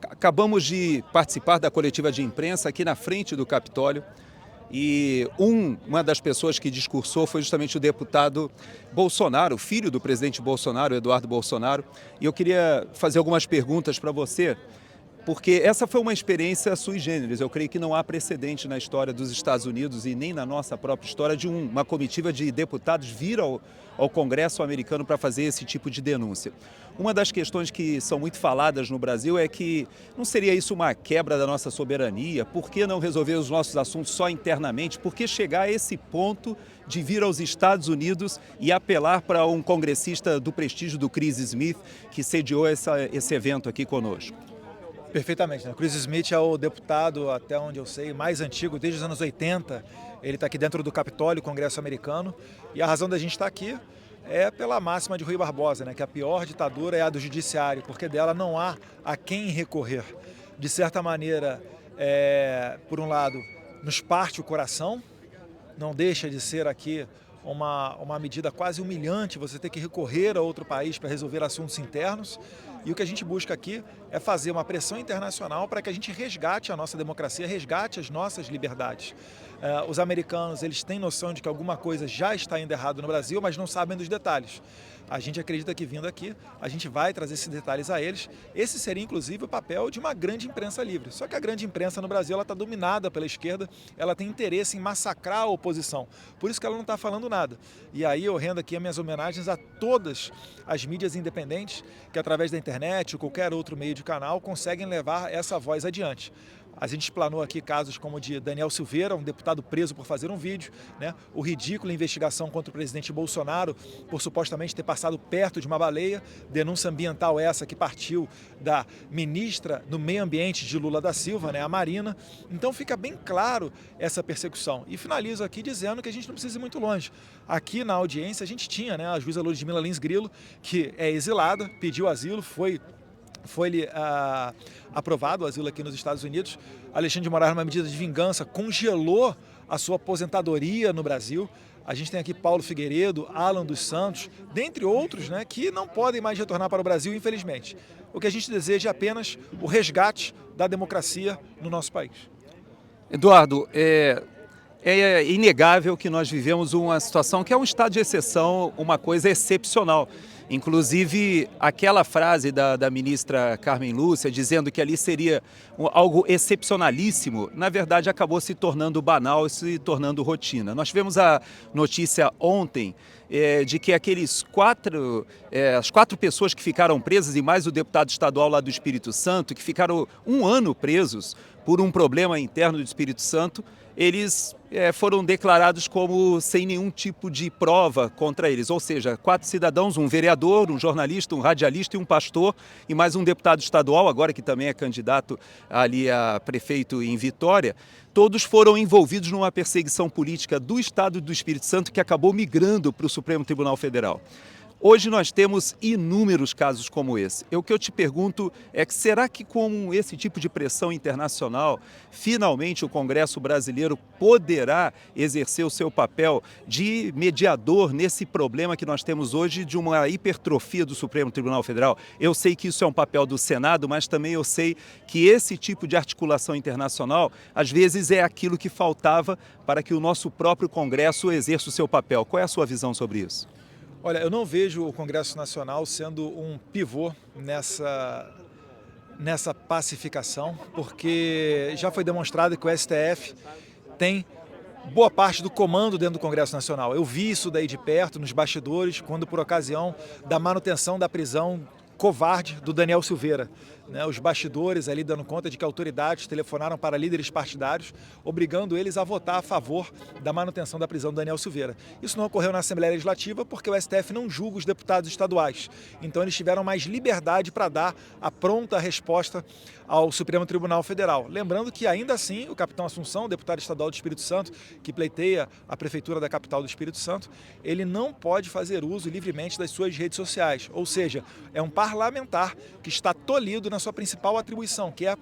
Acabamos de participar da coletiva de imprensa aqui na frente do Capitólio e uma das pessoas que discursou foi justamente o deputado Bolsonaro, filho do presidente Bolsonaro, Eduardo Bolsonaro. E eu queria fazer algumas perguntas para você, porque essa foi uma experiência sui generis. Eu creio que não há precedente na história dos Estados Unidos e nem na nossa própria história de uma comitiva de deputados vir ao Congresso americano para fazer esse tipo de denúncia. Uma das questões que são muito faladas no Brasil é que não seria isso uma quebra da nossa soberania? Por que não resolver os nossos assuntos só internamente? Por que chegar a esse ponto de vir aos Estados Unidos e apelar para um congressista do prestígio do Chris Smith, que sediou esse evento aqui conosco? Perfeitamente, né? Chris Smith é o deputado, até onde eu sei, mais antigo, desde os anos 80. Ele está aqui dentro do Capitólio, Congresso americano. E a razão da gente estar aqui é pela máxima de Rui Barbosa, né? Que a pior ditadura é a do judiciário, porque dela não há a quem recorrer. De certa maneira, por um lado, nos parte o coração, não deixa de ser aqui uma medida quase humilhante, você ter que recorrer a outro país para resolver assuntos internos. E o que a gente busca aqui é fazer uma pressão internacional para que a gente resgate a nossa democracia, resgate as nossas liberdades. Os americanos, eles têm noção de que alguma coisa já está indo errado no Brasil, mas não sabem dos detalhes. A gente acredita que vindo aqui, a gente vai trazer esses detalhes a eles. Esse seria, inclusive, o papel de uma grande imprensa livre. Só que a grande imprensa no Brasil está dominada pela esquerda, ela tem interesse em massacrar a oposição. Por isso que ela não está falando nada. E aí eu rendo aqui as minhas homenagens a todas as mídias independentes que, através da internet ou qualquer outro meio de canal, conseguem levar essa voz adiante. A gente explanou aqui casos como o de Daniel Silveira, um deputado preso por fazer um vídeo, né? O ridículo investigação contra o presidente Bolsonaro por supostamente ter passado perto de uma baleia, denúncia ambiental essa que partiu da ministra do Meio Ambiente de Lula da Silva, né? A Marina. Então fica bem claro essa persecução. E finalizo aqui dizendo que a gente não precisa ir muito longe. Aqui na audiência a gente tinha, né, a juíza Ludmila Lins Grilo, que é exilada, pediu asilo, foi-lhe aprovado o asilo aqui nos Estados Unidos. Alexandre de Moraes, numa medida de vingança, congelou a sua aposentadoria no Brasil. A gente tem aqui Paulo Figueiredo, Alan dos Santos, dentre outros, né, que não podem mais retornar para o Brasil, infelizmente. O que a gente deseja é apenas o resgate da democracia no nosso país. Eduardo, é inegável que nós vivemos uma situação que é um estado de exceção, uma coisa excepcional. Inclusive, aquela frase da ministra Carmen Lúcia dizendo que ali seria algo excepcionalíssimo, na verdade acabou se tornando banal e se tornando rotina. Nós tivemos a notícia ontem de que as quatro pessoas que ficaram presas e mais o deputado estadual lá do Espírito Santo, que ficaram 1 ano presos por um problema interno do Espírito Santo, eles foram declarados como sem nenhum tipo de prova contra eles. Ou seja, 4 cidadãos, um vereador, um jornalista, um radialista e um pastor, e mais um deputado estadual, agora que também é candidato ali a prefeito em Vitória, todos foram envolvidos numa perseguição política do Estado do Espírito Santo que acabou migrando para o Supremo Tribunal Federal. Hoje nós temos inúmeros casos como esse. O que eu te pergunto é que será que com esse tipo de pressão internacional, finalmente o Congresso brasileiro poderá exercer o seu papel de mediador nesse problema que nós temos hoje de uma hipertrofia do Supremo Tribunal Federal? Eu sei que isso é um papel do Senado, mas também eu sei que esse tipo de articulação internacional, às vezes, é aquilo que faltava para que o nosso próprio Congresso exerça o seu papel. Qual é a sua visão sobre isso? Olha, eu não vejo o Congresso Nacional sendo um pivô nessa pacificação, porque já foi demonstrado que o STF tem boa parte do comando dentro do Congresso Nacional. Eu vi isso daí de perto, nos bastidores, quando por ocasião da manutenção da prisão covarde do Daniel Silveira. Os bastidores ali dando conta de que autoridades telefonaram para líderes partidários, obrigando eles a votar a favor da manutenção da prisão do Daniel Silveira. Isso não ocorreu na Assembleia Legislativa porque o STF não julga os deputados estaduais. Então eles tiveram mais liberdade para dar a pronta resposta ao Supremo Tribunal Federal. Lembrando que ainda assim o capitão Assunção, deputado estadual do Espírito Santo, que pleiteia a prefeitura da capital do Espírito Santo, ele não pode fazer uso livremente das suas redes sociais. Ou seja, é um parlamentar que está tolhido na sua principal atribuição, que é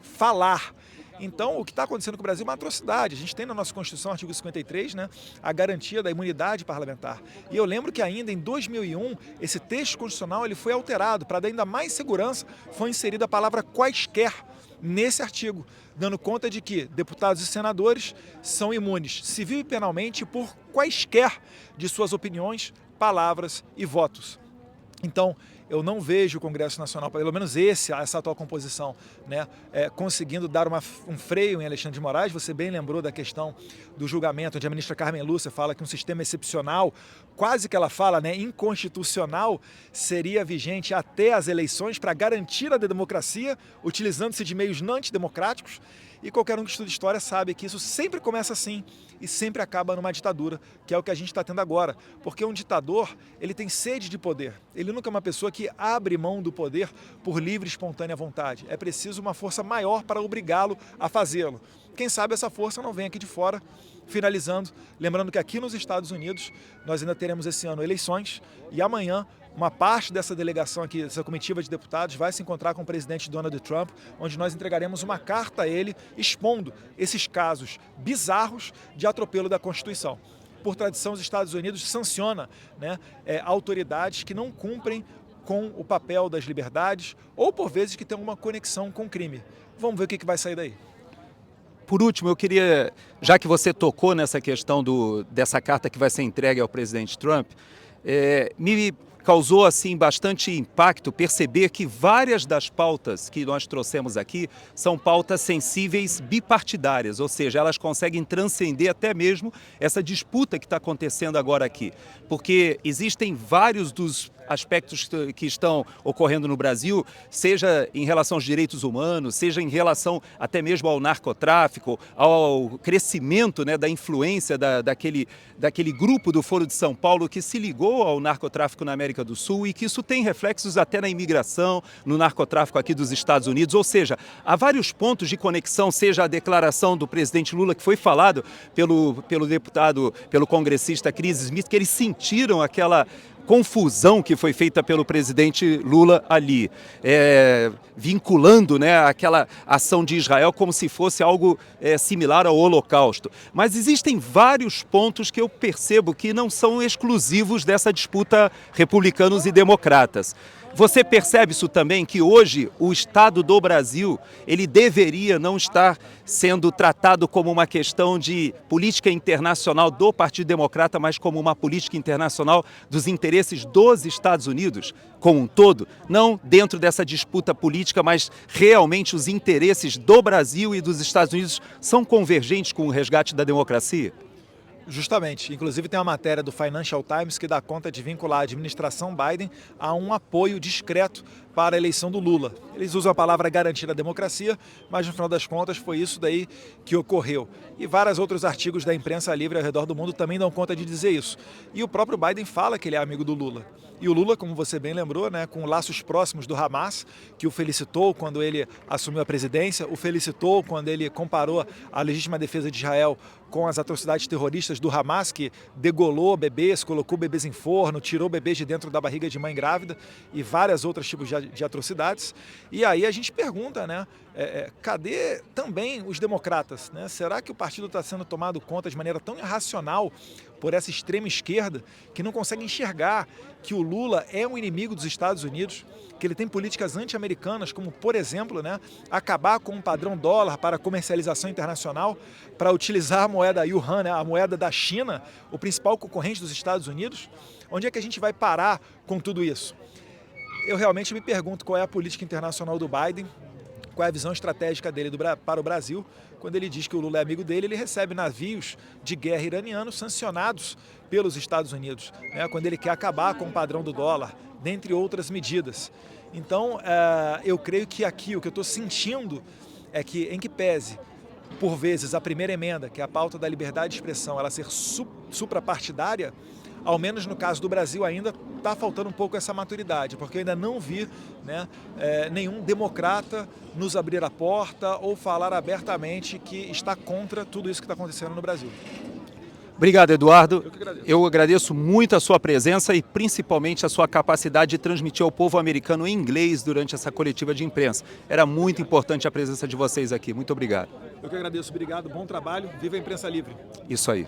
falar. Então, o que está acontecendo com o Brasil é uma atrocidade. A gente tem na nossa Constituição, artigo 53, né, a garantia da imunidade parlamentar. E eu lembro que ainda em 2001, esse texto constitucional ele foi alterado para dar ainda mais segurança, foi inserida a palavra quaisquer nesse artigo, dando conta de que deputados e senadores são imunes civil e penalmente por quaisquer de suas opiniões, palavras e votos. Então, eu não vejo o Congresso Nacional, pelo menos essa atual composição, né, conseguindo dar um freio em Alexandre de Moraes. Você bem lembrou da questão do julgamento, onde a ministra Carmen Lúcia fala que um sistema excepcional, quase que ela fala, né, inconstitucional, seria vigente até as eleições para garantir a democracia, utilizando-se de meios não antidemocráticos. E qualquer um que estuda história sabe que isso sempre começa assim e sempre acaba numa ditadura, que é o que a gente está tendo agora. Porque um ditador, ele tem sede de poder. Ele nunca é uma pessoa que abre mão do poder por livre e espontânea vontade. É preciso uma força maior para obrigá-lo a fazê-lo. Quem sabe essa força não vem aqui de fora. Finalizando, lembrando que aqui nos Estados Unidos nós ainda teremos esse ano eleições e amanhã uma parte dessa delegação aqui, dessa comitiva de deputados, vai se encontrar com o presidente Donald Trump, onde nós entregaremos uma carta a ele expondo esses casos bizarros de atropelo da Constituição. Por tradição, os Estados Unidos sanciona, né, autoridades que não cumprem com o papel das liberdades ou, por vezes, que têm uma conexão com o crime. Vamos ver o que vai sair daí. Por último, eu queria, já que você tocou nessa questão dessa carta que vai ser entregue ao presidente Trump, me causou assim bastante impacto perceber que várias das pautas que nós trouxemos aqui são pautas sensíveis bipartidárias, ou seja, elas conseguem transcender até mesmo essa disputa que está acontecendo agora aqui, porque existem vários dos aspectos que estão ocorrendo no Brasil, seja em relação aos direitos humanos, seja em relação até mesmo ao narcotráfico, ao crescimento, né, da influência daquele grupo do Foro de São Paulo que se ligou ao narcotráfico na América do Sul e que isso tem reflexos até na imigração, no narcotráfico aqui dos Estados Unidos, ou seja, há vários pontos de conexão, seja a declaração do presidente Lula, que foi falado pelo deputado, pelo congressista Chris Smith, que eles sentiram aquela confusão que foi feita pelo presidente Lula ali, vinculando, né, aquela ação de Israel como se fosse algo similar ao Holocausto. Mas existem vários pontos que eu percebo que não são exclusivos dessa disputa republicanos e democratas. Você percebe isso também, que hoje o Estado do Brasil, ele deveria não estar sendo tratado como uma questão de política internacional do Partido Democrata, mas como uma política internacional dos interesses dos Estados Unidos como um todo, não dentro dessa disputa política, mas realmente os interesses do Brasil e dos Estados Unidos são convergentes com o resgate da democracia? Justamente. Inclusive tem uma matéria do Financial Times que dá conta de vincular a administração Biden a um apoio discreto para a eleição do Lula. Eles usam a palavra garantir a democracia, mas no final das contas foi isso daí que ocorreu. E vários outros artigos da imprensa livre ao redor do mundo também dão conta de dizer isso. E o próprio Biden fala que ele é amigo do Lula. E o Lula, como você bem lembrou, né, com laços próximos do Hamas, que o felicitou quando ele assumiu a presidência, o felicitou quando ele comparou a legítima defesa de Israel com as atrocidades terroristas do Hamas, que degolou bebês, colocou bebês em forno, tirou bebês de dentro da barriga de mãe grávida e vários outros tipos de atrocidades. E aí a gente pergunta, né, cadê também os democratas? Né? Será que o partido está sendo tomado conta de maneira tão irracional por essa extrema esquerda que não consegue enxergar que o Lula é um inimigo dos Estados Unidos, que ele tem políticas anti-americanas, como, por exemplo, né, acabar com o padrão dólar para comercialização internacional, para utilizar a moeda yuan, né, a moeda da China, o principal concorrente dos Estados Unidos? Onde é que a gente vai parar com tudo isso? Eu realmente me pergunto qual é a política internacional do Biden, qual é a visão estratégica dele para o Brasil. Quando ele diz que o Lula é amigo dele, ele recebe navios de guerra iranianos sancionados pelos Estados Unidos, né, quando ele quer acabar com o padrão do dólar, dentre outras medidas. Então, eu creio que aqui o que eu estou sentindo é que, em que pese, por vezes, a primeira emenda, que é a pauta da liberdade de expressão, ela ser suprapartidária, ao menos no caso do Brasil ainda está faltando um pouco essa maturidade, porque eu ainda não vi, né, nenhum democrata nos abrir a porta ou falar abertamente que está contra tudo isso que está acontecendo no Brasil. Obrigado, Eduardo. Eu que agradeço. Eu agradeço muito a sua presença e principalmente a sua capacidade de transmitir ao povo americano em inglês durante essa coletiva de imprensa. Era muito importante a presença de vocês aqui. Muito obrigado. Eu que agradeço. Obrigado. Bom trabalho. Viva a imprensa livre. Isso aí.